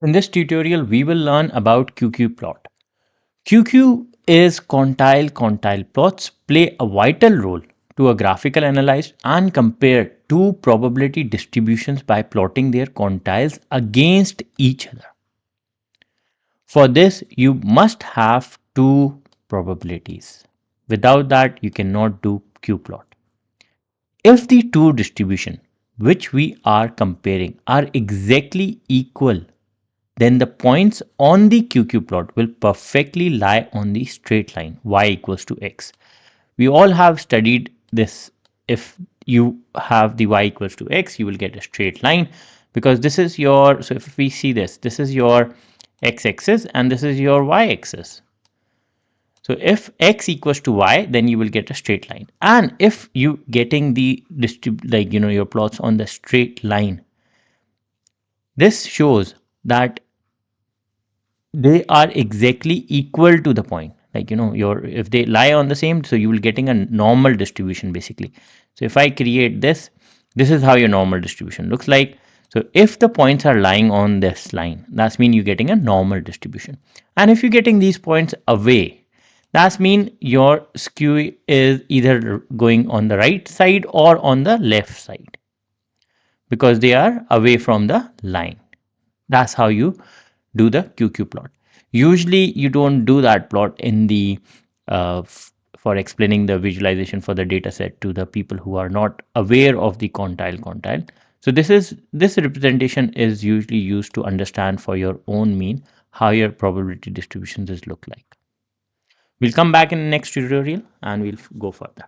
In this tutorial, we will learn about QQ plot. QQ is quantile quantile plots play a vital role to a graphical analyze and compare two probability distributions by plotting their quantiles against each other. For this, you must have two probabilities. Without that, you cannot do Q plot. If the two distribution which we are comparing are exactly equal, then the points on the QQ plot will perfectly lie on the straight line y equals to x. We all have studied this. If you have the y equals to x, you will get a straight line because this is your, so if we see this, this is your x-axis and this is your y-axis. So if x equals to y, then you will get a straight line. And if you getting the your plots on the straight line, this shows that they are exactly equal to the point. Your, if they lie on the same, so you will getting a normal distribution basically. So if I create this, this is how your normal distribution looks like. So if the points are lying on this line, that's mean you're getting a normal distribution. And if you're getting these points away, that's mean your skew is either going on the right side or on the left side because they are away from the line. That's how you do the QQ plot. Usually you don't do that plot in the for explaining the visualization for the data set to the people who are not aware of the quantile. So this representation is usually used to understand for your own mean how your probability distributions is look like. We'll come back in the next tutorial and we'll go further.